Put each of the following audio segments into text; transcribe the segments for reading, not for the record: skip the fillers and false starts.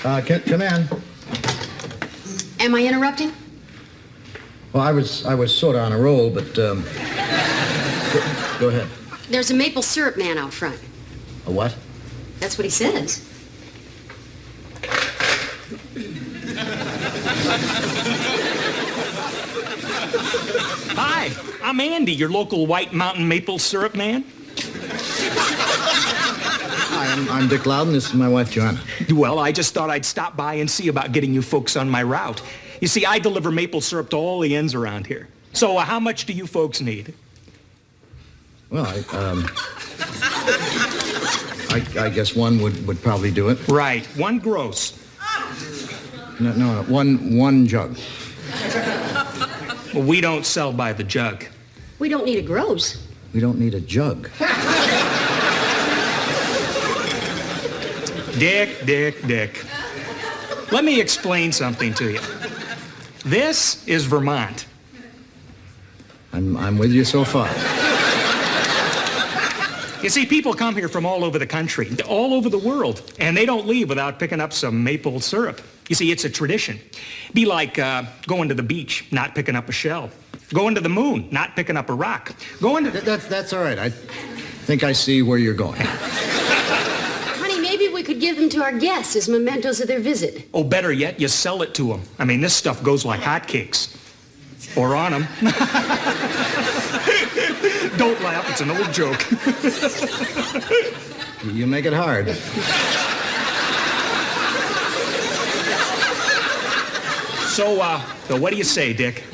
Come in. Am I interrupting? Well, I was sort of on a roll, but go ahead. There's a maple syrup man out front. A what? That's what he says. Hi, I'm Andy, your local White Mountain maple syrup man. Hi, I'm Dick Loudon. This is my wife, Joanna. Well, I just thought I'd stop by and see about getting you folks on my route. You see, I deliver maple syrup to all the inns around here. So how much do you folks need? Well, I guess one would probably do it. Right, one gross. No, one jug. Well, we don't sell by the jug. We don't need a gross. We don't need a jug. Dick. Let me explain something to you. This is Vermont. I'm with you so far. You see, people come here from all over the country, all over the world, and they don't leave without picking up some maple syrup. You see, it's a tradition. Be like going to the beach, not picking up a shell. Going to the moon, not picking up a rock. Going to... That's all right. I think I see where you're going. Honey, maybe we could give them to our guests as mementos of their visit. Oh, better yet, you sell it to them. I mean, this stuff goes like hotcakes. Or on them. Don't laugh, it's an old joke. You make it hard. So what do you say, Dick?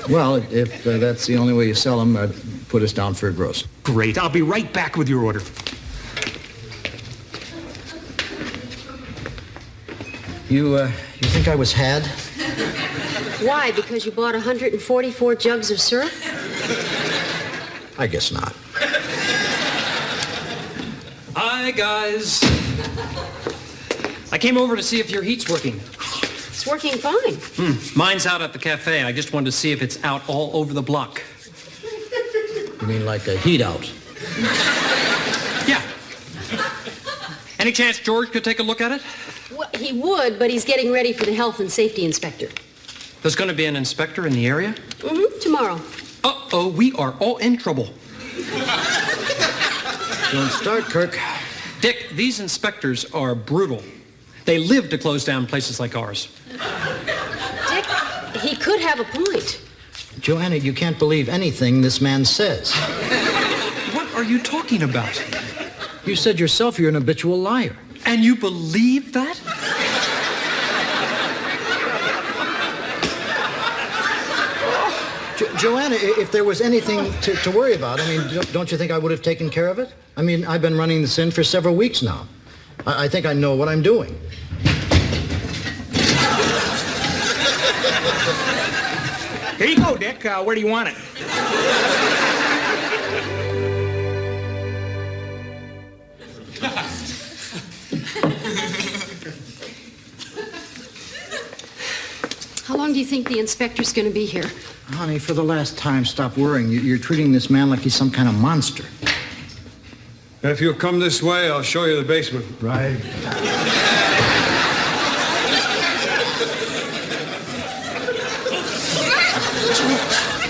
Well, if that's the only way you sell them, put us down for a gross. Great, I'll be right back with your order. You think I was had? Why? Because you bought 144 jugs of syrup? I guess not. Hi, guys. I came over to see if your heat's working. It's working fine. Mine's out at the cafe. I just wanted to see if it's out all over the block. You mean like a heat out? Yeah. Any chance George could take a look at it? Well, he would, but he's getting ready for the health and safety inspector. There's going to be an inspector in the area? Tomorrow. Uh-oh, we are all in trouble. Don't start, Kirk. Dick, these inspectors are brutal. They live to close down places like ours. Dick, he could have a point. Joanna, you can't believe anything this man says. What are you talking about? You said yourself you're an habitual liar. And you believe that? Joanna, if there was anything to worry about, I mean, don't you think I would have taken care of it? I mean, I've been running this inn for several weeks now. I think I know what I'm doing. Here you go, Dick. Where do you want it? How long do you think the inspector's going to be here? Honey, for the last time, stop worrying. You're treating this man like he's some kind of monster. If you'll come this way, I'll show you the basement. Right.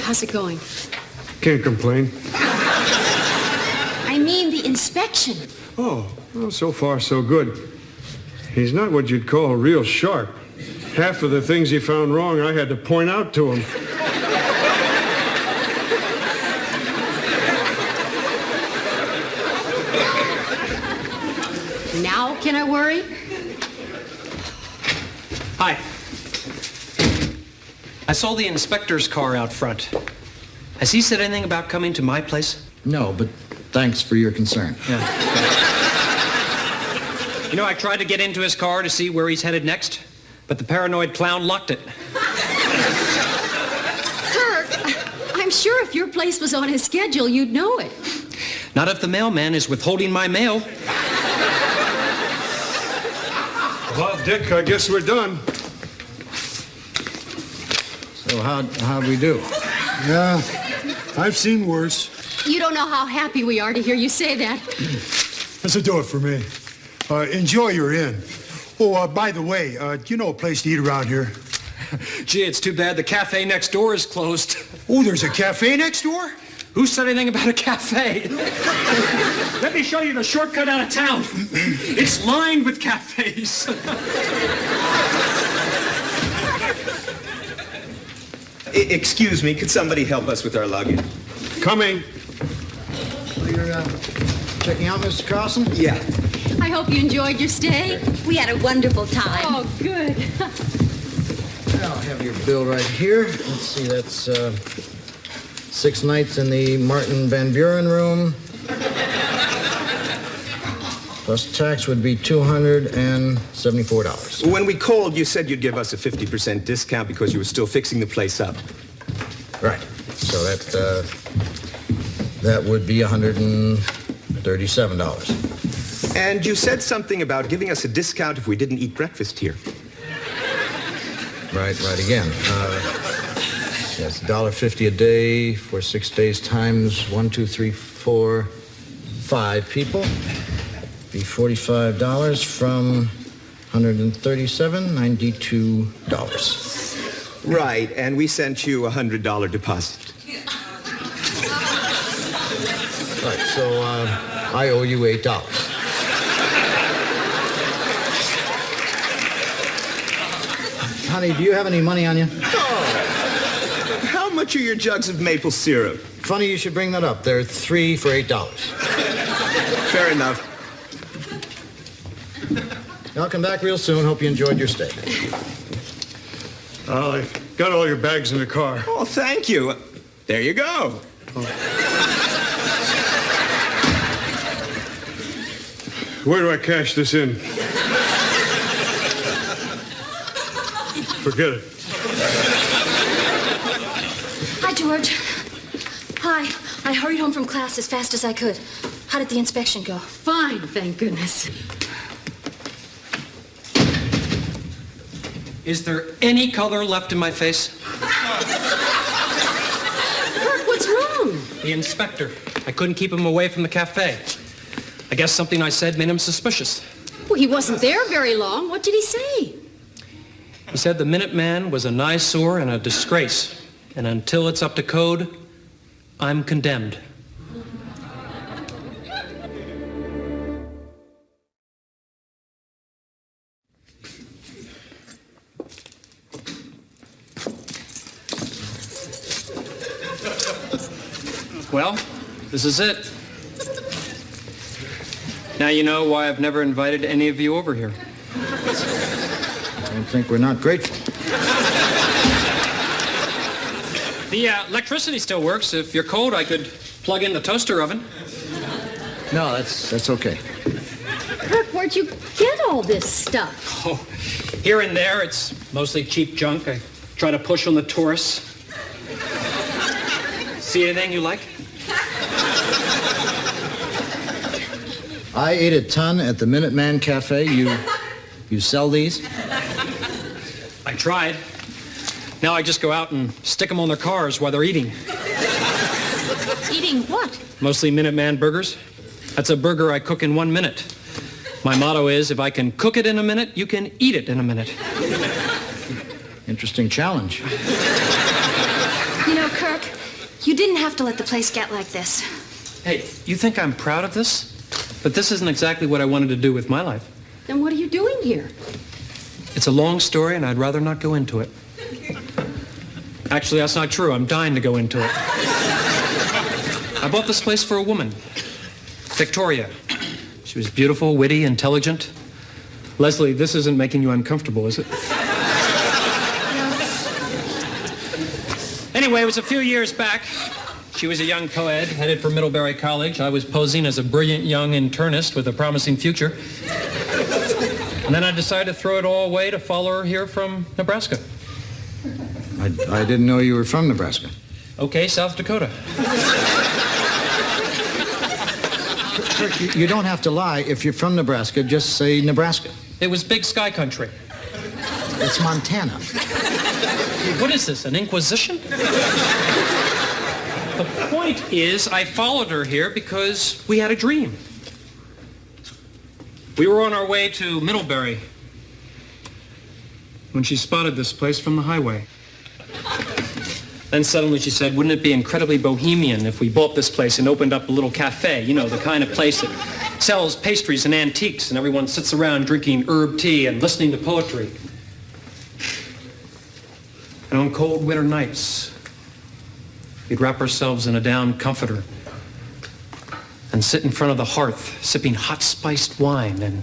How's it going? Can't complain. I mean the inspection. Oh, well, so far so good. He's not what you'd call real sharp. Half of the things he found wrong, I had to point out to him. Now can I worry? Hi. I saw the inspector's car out front. Has he said anything about coming to my place? No, but thanks for your concern. Yeah. You know, I tried to get into his car to see where he's headed next, but the paranoid clown locked it. Kirk, I'm sure if your place was on his schedule, you'd know it. Not if the mailman is withholding my mail. Well, Dick, I guess we're done. So how'd we do? Yeah, I've seen worse. You don't know how happy we are to hear you say that. This'll do it for me. Enjoy your inn. Oh, by the way, do you know a place to eat around here? Gee, it's too bad the cafe next door is closed. Oh, there's a cafe next door? Who said anything about a cafe? Let me show you the shortcut out of town. It's lined with cafes. Excuse me, could somebody help us with our luggage? Coming. You're checking out, Mr. Carlson? Yeah. I hope you enjoyed your stay. We had a wonderful time. Oh, good. I'll have your bill right here. Let's see, that's 6 nights in the Martin Van Buren room. Plus tax would be $274. When we called, you said you'd give us a 50% discount because you were still fixing the place up. Right. So that would be $137. And you said something about giving us a discount if we didn't eat breakfast here. Right again. Yes, $1.50 a day for 6 days times 1, 2, 3, 4, 5 people. Be $45 from $137, $92. Right, and we sent you a $100 deposit. Right, so I owe you $8. Honey, do you have any money on you? How much are your jugs of maple syrup? Funny you should bring that up. They're 3 for $8. Fair enough. I'll come back real soon. Hope you enjoyed your stay. I got all your bags in the car. Oh, thank you. There you go. Where do I cash this in? Forget it. Hi, George. Hi. I hurried home from class as fast as I could. How did the inspection go? Fine, thank goodness. Is there any color left in my face? Kirk, what's wrong? The inspector. I couldn't keep him away from the cafe. I guess something I said made him suspicious. Well, he wasn't there very long. What did he say? He said the Minuteman was an eyesore and a disgrace. And until it's up to code, I'm condemned. Well, this is it. Now you know why I've never invited any of you over here. I don't think we're not grateful. The electricity still works. If you're cold, I could plug in the toaster oven. No, that's okay. Kirk, where'd you get all this stuff? Oh, here and there, it's mostly cheap junk. I try to push on the tourists. See anything you like? I ate a ton at the Minuteman Cafe. You sell these? I tried. Now I just go out and stick them on their cars while they're eating. Eating what? Mostly Minuteman burgers. That's a burger I cook in 1 minute. My motto is, if I can cook it in a minute, you can eat it in a minute. Interesting challenge. You know, Kirk, you didn't have to let the place get like this. Hey, you think I'm proud of this? But this isn't exactly what I wanted to do with my life. Then what are you doing here? It's a long story, and I'd rather not go into it. Actually, that's not true. I'm dying to go into it. I bought this place for a woman, Victoria. She was beautiful, witty, intelligent. Leslie, this isn't making you uncomfortable, is it? Anyway, it was a few years back. She was a young co-ed headed for Middlebury College. I was posing as a brilliant young internist with a promising future. And then I decided to throw it all away to follow her here from Nebraska. I didn't know you were from Nebraska. Okay, South Dakota. Kirk, you don't have to lie. If you're from Nebraska, just say Nebraska. It was big sky country. It's Montana. What is this, an inquisition? The point is, I followed her here because we had a dream. We were on our way to Middlebury when she spotted this place from the highway. Then suddenly she said, wouldn't it be incredibly bohemian if we bought this place and opened up a little cafe, you know, the kind of place that sells pastries and antiques and everyone sits around drinking herb tea and listening to poetry. And on cold winter nights, we'd wrap ourselves in a down comforter and sit in front of the hearth sipping hot spiced wine and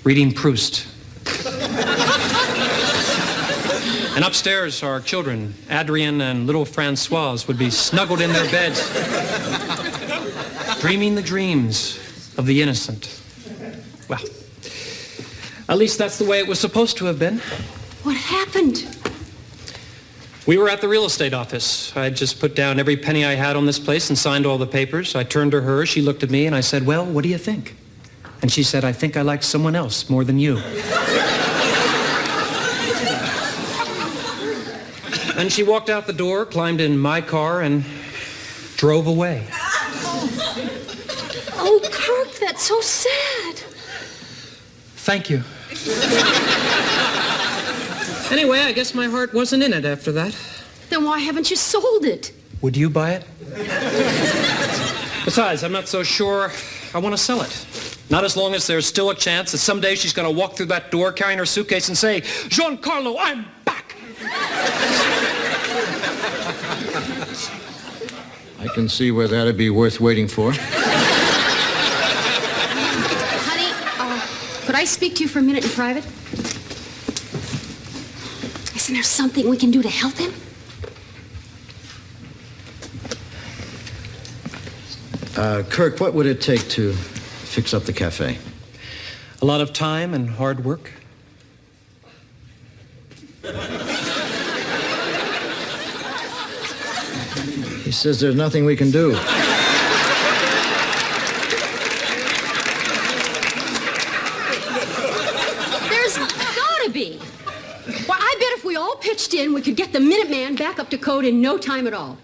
reading Proust. And upstairs, our children, Adrien and little Francoise, would be snuggled in their beds, dreaming the dreams of the innocent. Well, at least that's the way it was supposed to have been. What happened? We were at the real estate office. I had just put down every penny I had on this place and signed all the papers. I turned to her, she looked at me, and I said, well, what do you think? And she said, I think I like someone else more than you. And she walked out the door, climbed in my car, and drove away. Oh, Kirk, that's so sad. Thank you. Anyway, I guess my heart wasn't in it after that. Then why haven't you sold it? Would you buy it? Besides, I'm not so sure I want to sell it. Not as long as there's still a chance that someday she's going to walk through that door carrying her suitcase and say, Giancarlo, I'm back. I can see where that'd be worth waiting for. Honey, could I speak to you for a minute in private? Isn't there something we can do to help him? Kirk, what would it take to fix up the cafe? A lot of time and hard work. He says there's nothing we can do. There's gotta be. Well, I bet if we all pitched in, we could get the Minuteman back up to code in no time at all.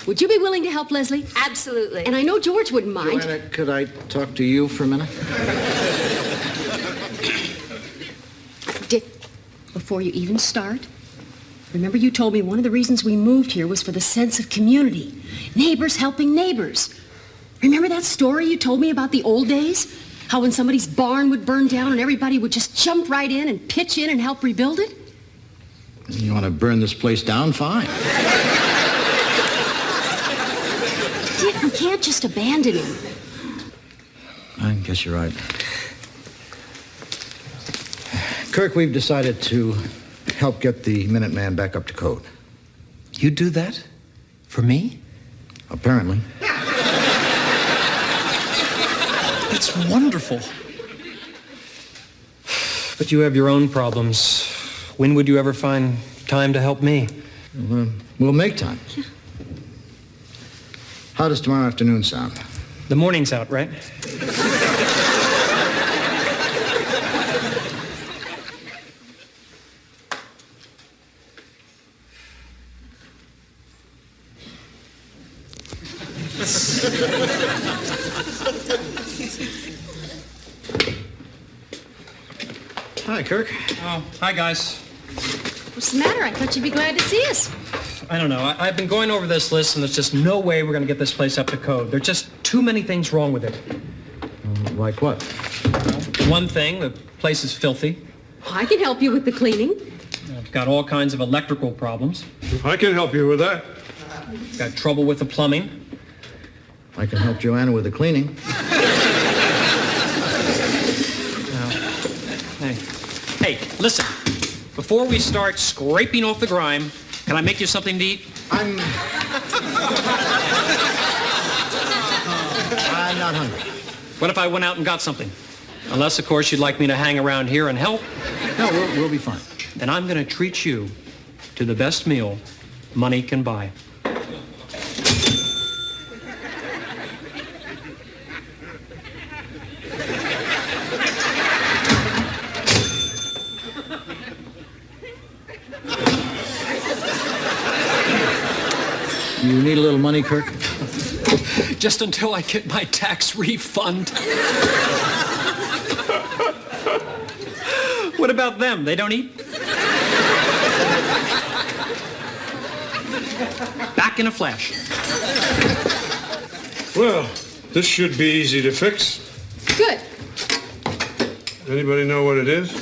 Would you be willing to help, Leslie? Absolutely. And I know George wouldn't mind. Joanna, could I talk to you for a minute? Dick, before you even start, remember you told me one of the reasons we moved here was for the sense of community. Neighbors helping neighbors. Remember that story you told me about the old days? How when somebody's barn would burn down and everybody would just jump right in and pitch in and help rebuild it? You want to burn this place down? Fine. Dick, we can't just abandon him. I guess you're right. Kirk, we've decided to help get the Minuteman back up to code. You do that? For me? Apparently. That's wonderful. But you have your own problems. When would you ever find time to help me? We'll make time. How does tomorrow afternoon sound? The morning's out, right? Hi, Kirk. Oh, hi, guys. What's the matter? I thought you'd be glad to see us. I don't know. I've been going over this list, and there's just no way we're going to get this place up to code. There's just too many things wrong with it. Like what? One thing, the place is filthy. I can help you with the cleaning. I've got all kinds of electrical problems. I can help you with that. I've got trouble with the plumbing. I can help Joanna with the cleaning. Hey, listen. Before we start scraping off the grime, can I make you something to eat? I'm not hungry. What if I went out and got something? Unless, of course, you'd like me to hang around here and help. No, we'll be fine. Then I'm going to treat you to the best meal money can buy. You need a little money, Kirk? Just until I get my tax refund. What about them? They don't eat? Back in a flash. Well, this should be easy to fix. Good. Anybody know what it is?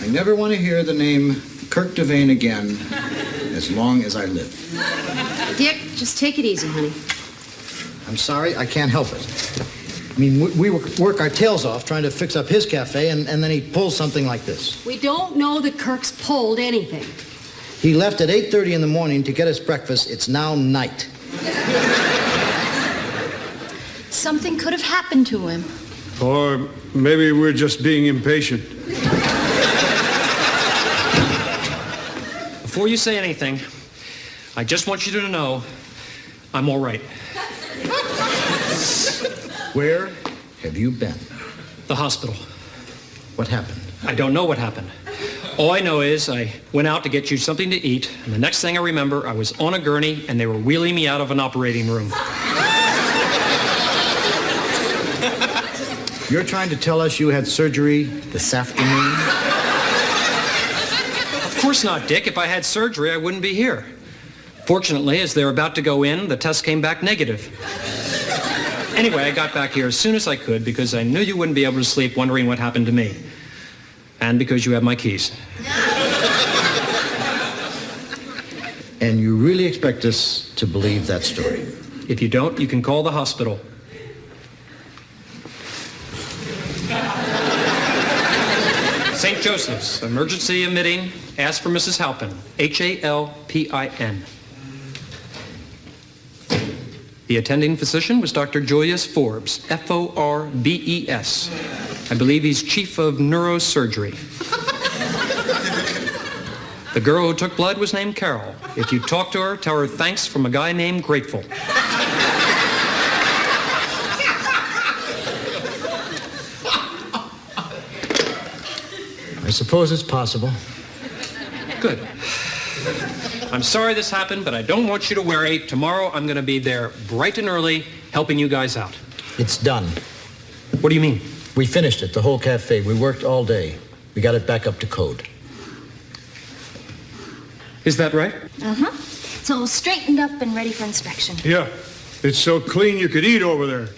I never want to hear the name Kirk Devane again as long as I live. Dick, just take it easy, honey. I'm sorry, I can't help it. I mean, we work our tails off trying to fix up his cafe, and then he pulls something like this. We don't know that Kirk's pulled anything. He left at 8:30 in the morning to get us breakfast. It's now night. Something could have happened to him. Or maybe we're just being impatient. Before you say anything, I just want you to know I'm all right. Where have you been? The hospital. What happened? I don't know what happened. All I know is I went out to get you something to eat, and the next thing I remember, I was on a gurney, and they were wheeling me out of an operating room. You're trying to tell us you had surgery this afternoon? Of course not, Dick. If I had surgery, I wouldn't be here. Fortunately, as they were about to go in, the test came back negative. Anyway, I got back here as soon as I could because I knew you wouldn't be able to sleep wondering what happened to me. And because you have my keys. And you really expect us to believe that story? If you don't, you can call the hospital. St. Joseph's, emergency admitting, ask for Mrs. Halpin, Halpin. The attending physician was Dr. Julius Forbes, Forbes. I believe he's chief of neurosurgery. The girl who took blood was named Carol. If you talk to her, tell her thanks from a guy named Grateful. I suppose it's possible. Good. I'm sorry this happened, but I don't want you to worry. Tomorrow I'm going to be there bright and early helping you guys out. It's done. What do you mean? We finished it, the whole cafe. We worked all day. We got it back up to code. Is that right? Uh-huh. It's all straightened up and ready for inspection. Yeah, it's so clean you could eat over there.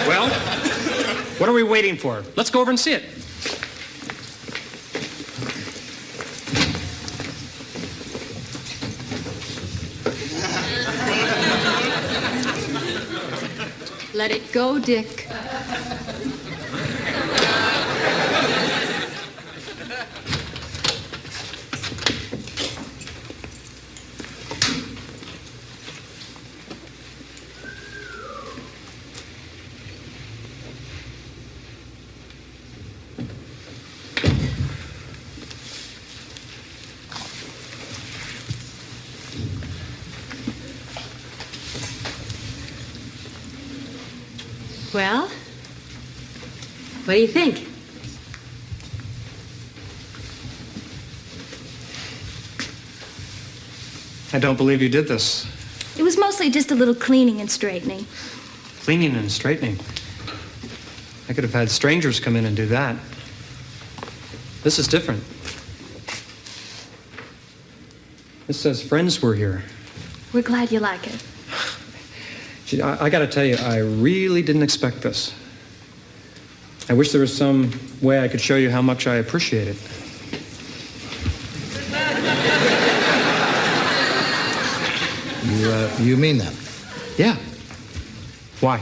Well, what are we waiting for? Let's go over and see it. Let it go, Dick. Well, what do you think? I don't believe you did this. It was mostly just a little cleaning and straightening. Cleaning and straightening. I could have had strangers come in and do that. This is different. This says friends were here. We're glad you like it. Gee, I got to tell you, I really didn't expect this. I wish there was some way I could show you how much I appreciate it. You mean that? Yeah. Why?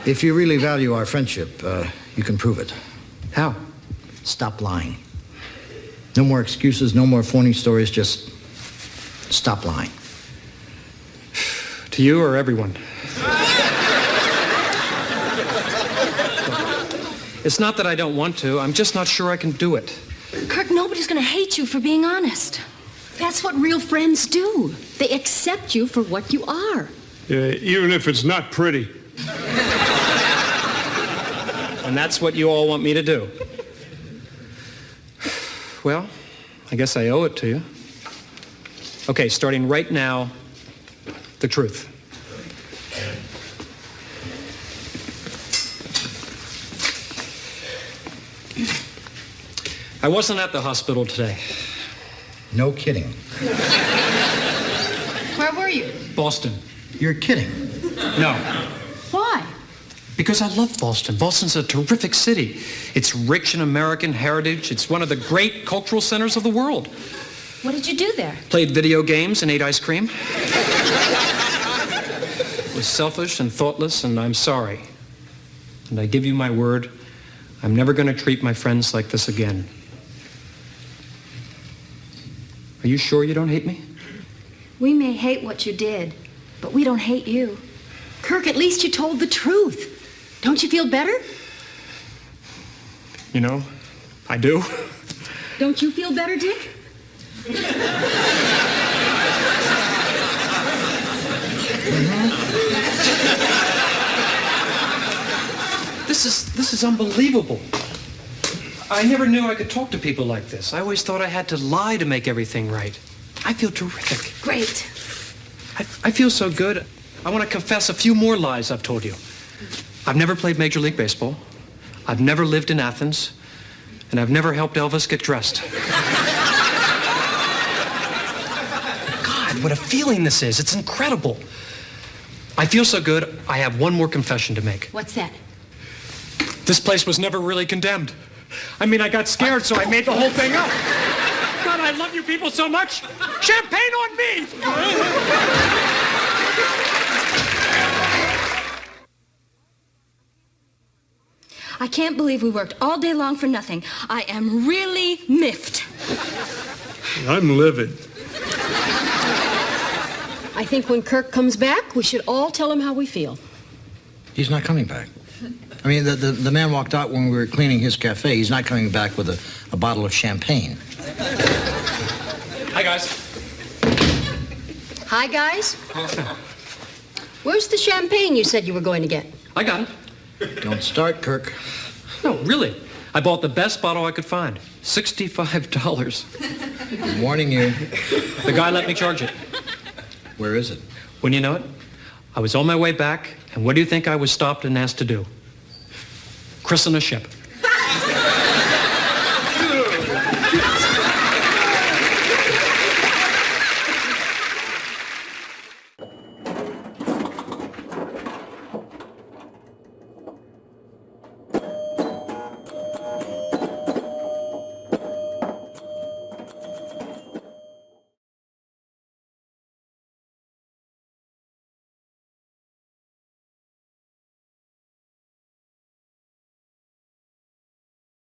If you really value our friendship, you can prove it. How? Stop lying. No more excuses, no more phony stories, just stop lying. To you or everyone? It's not that I don't want to. I'm just not sure I can do it. Kirk, nobody's gonna hate you for being honest. That's what real friends do. They accept you for what you are. Even if it's not pretty. And that's what you all want me to do. Well, I guess I owe it to you. Okay, starting right now, the truth. I wasn't at the hospital today. No kidding. Where were you? Boston. You're kidding. No. Why? Because I love Boston. Boston's a terrific city. It's rich in American heritage. It's one of the great cultural centers of the world. What did you do there? Played video games and ate ice cream. Was selfish and thoughtless, and I'm sorry. And I give you my word, I'm never going to treat my friends like this again. Are you sure you don't hate me? We may hate what you did, but we don't hate you. Kirk, at least you told the truth. Don't you feel better? You know, I do. Don't you feel better, Dick? This is unbelievable. I never knew I could talk to people like this. I always thought I had to lie to make everything right. I feel terrific. Great. I feel so good. I want to confess a few more lies I've told you. I've never played Major League Baseball. I've never lived in Athens. And I've never helped Elvis get dressed. God, what a feeling this is. It's incredible. I feel so good, I have one more confession to make. What's that? This place was never really condemned. I mean, I got scared, so I made the whole thing up. God, I love you people so much. Champagne on me! I can't believe we worked all day long for nothing. I am really miffed. I'm livid. I think when Kirk comes back, we should all tell him how we feel. He's not coming back. I mean, the man walked out when we were cleaning his cafe. He's not coming back with a bottle of champagne. Hi, guys. Hi, guys. Where's the champagne you said you were going to get? I got it. Don't start, Kirk. No, really. I bought the best bottle I could find. $65. I'm warning you. The guy let me charge it. Where is it? Wouldn't you know it? I was on my way back, and what do you think I was stopped and asked to do? Christen a ship.